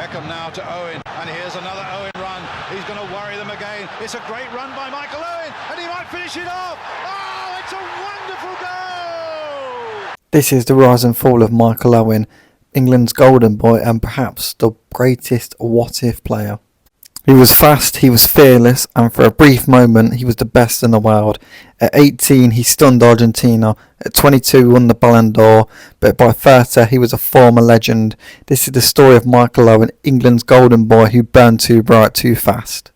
Beckham now to Owen, and here's another Owen run. He's going to worry them again. It's a great run by Michael Owen, and he might finish it off. Oh, it's a wonderful goal! This is the rise and fall of Michael Owen, England's golden boy and perhaps the greatest what-if player. He was fast, he was fearless, and for a brief moment he was the best in the world. At 18 he stunned Argentina, at 22 he won the Ballon d'Or, but by 30 he was a former legend. This is the story of Michael Owen, England's golden boy who burned too bright too fast.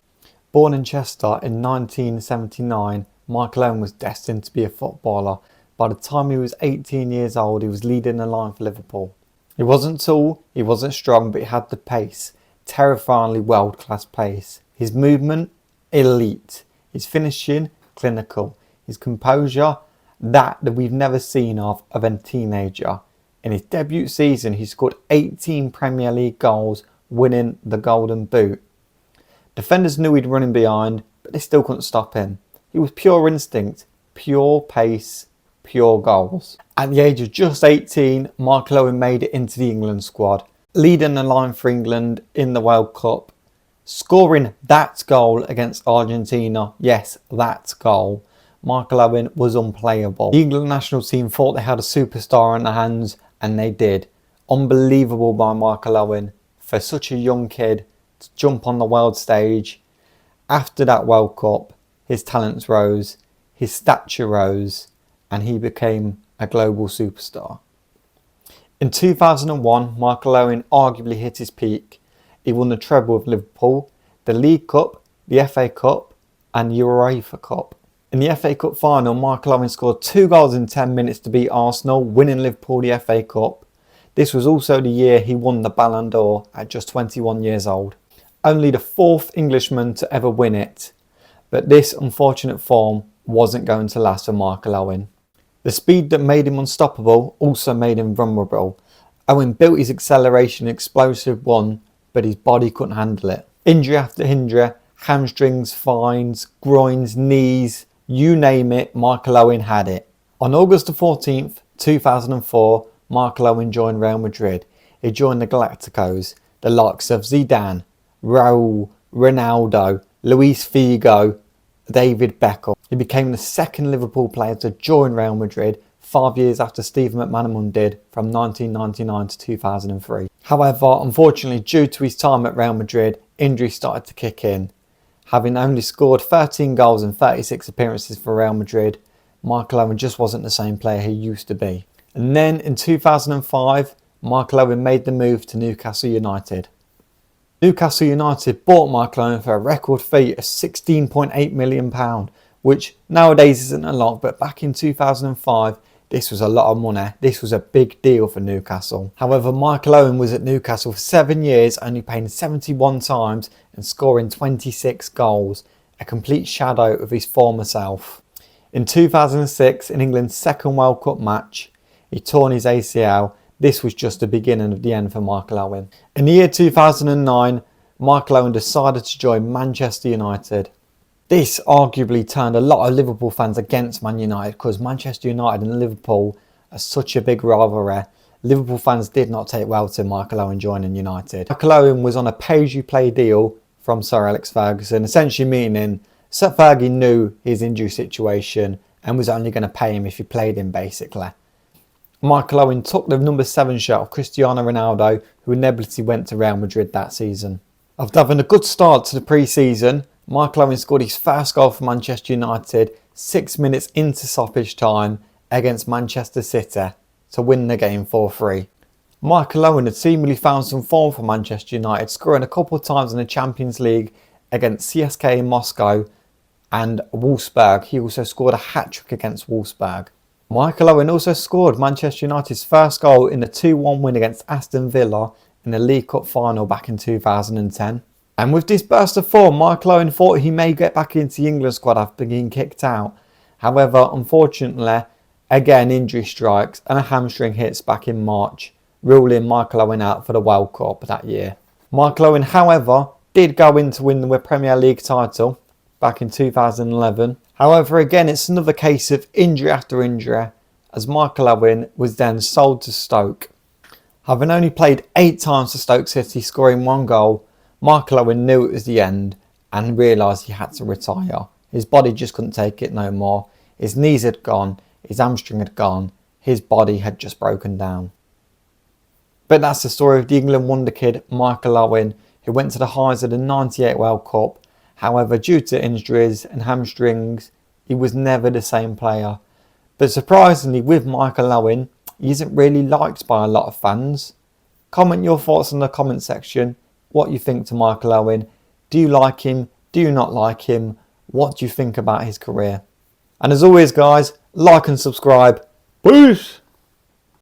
Born in Chester in 1979, Michael Owen was destined to be a footballer. By the time he was 18 years old, he was leading the line for Liverpool. He wasn't tall, he wasn't strong, but he had the pace. Terrifyingly world-class pace. His movement, elite. His finishing, clinical. His composure, that we've never seen of a teenager. In his debut season, he scored 18 Premier League goals, winning the Golden Boot. Defenders knew he'd run in behind, but they still couldn't stop him. He was pure instinct, pure pace, pure goals. At the age of just 18, Michael Owen made it into the England squad, leading the line for England in the World Cup, scoring that goal against Argentina. Yes, that goal. Michael Owen was unplayable. The England national team thought they had a superstar on their hands, and they did. Unbelievable by Michael Owen for such a young kid to jump on the world stage. After that World Cup, his talents rose, his stature rose, and he became a global superstar. In 2001, Michael Owen arguably hit his peak. He won the treble with Liverpool, the League Cup, the FA Cup and UEFA Cup. In the FA Cup final, Michael Owen scored 2 goals in 10 minutes to beat Arsenal, winning Liverpool the FA Cup. This was also the year he won the Ballon d'Or at just 21 years old. Only the 4th Englishman to ever win it. But this unfortunate form wasn't going to last for Michael Owen. The speed that made him unstoppable also made him vulnerable. Owen built his acceleration and explosive one, but his body couldn't handle it. Injury after injury, hamstrings, fines, groins, knees, you name it, Michael Owen had it. On August the 14th, 2004, Michael Owen joined Real Madrid. He joined the Galacticos, the likes of Zidane, Raul, Ronaldo, Luis Figo, David Beckham. He became the 2nd Liverpool player to join Real Madrid 5 years after Stephen McManaman did from 1999 to 2003. However, unfortunately, due to his time at Real Madrid, injuries started to kick in. Having only scored 13 goals in 36 appearances for Real Madrid, Michael Owen just wasn't the same player he used to be. And then in 2005, Michael Owen made the move to Newcastle United. Newcastle United bought Michael Owen for a record fee of £16.8 million, which nowadays isn't a lot, but back in 2005, this was a lot of money. This was a big deal for Newcastle. However, Michael Owen was at Newcastle for 7 years, only playing 71 times and scoring 26 goals, a complete shadow of his former self. In 2006, in England's 2nd World Cup match, he torn his ACL. This was just the beginning of the end for Michael Owen. In the year 2009, Michael Owen decided to join Manchester United. This arguably turned a lot of Liverpool fans against Man United because Manchester United and Liverpool are such a big rivalry. Liverpool fans did not take well to Michael Owen joining United. Michael Owen was on a pay-as-you-play deal from Sir Alex Ferguson, essentially meaning Sir Fergie knew his injury situation and was only going to pay him if he played him, basically. Michael Owen took the number 7 shot of Cristiano Ronaldo, who inevitably went to Real Madrid that season. After having a good start to the pre-season, Michael Owen scored his first goal for Manchester United 6 minutes into stoppage time against Manchester City to win the game 4-3. Michael Owen had seemingly found some form for Manchester United, scoring a couple of times in the Champions League against CSKA in Moscow and Wolfsburg. He also scored a hat-trick against Wolfsburg. Michael Owen also scored Manchester United's first goal in the 2-1 win against Aston Villa in the League Cup final back in 2010. And with this burst of form, Michael Owen thought he may get back into the England squad after being kicked out. However, unfortunately, again injury strikes and a hamstring hits back in March, ruling Michael Owen out for the World Cup that year. Michael Owen, however, did go in to win the Premier League title back in 2011. However, again, it's another case of injury after injury, as Michael Owen was then sold to Stoke. Having only played 8 times for Stoke City, scoring 1 goal, Michael Owen knew it was the end and realised he had to retire. His body just couldn't take it no more. His knees had gone, his hamstring had gone, his body had just broken down. But that's the story of the England wonder kid Michael Owen, who went to the highs of the '98 World Cup. However, due to injuries and hamstrings, he was never the same player. But surprisingly, with Michael Owen, he isn't really liked by a lot of fans. Comment your thoughts in the comment section. What you think to Michael Owen. Do you like him? Do you not like him? What do you think about his career? And as always guys, like and subscribe. Peace!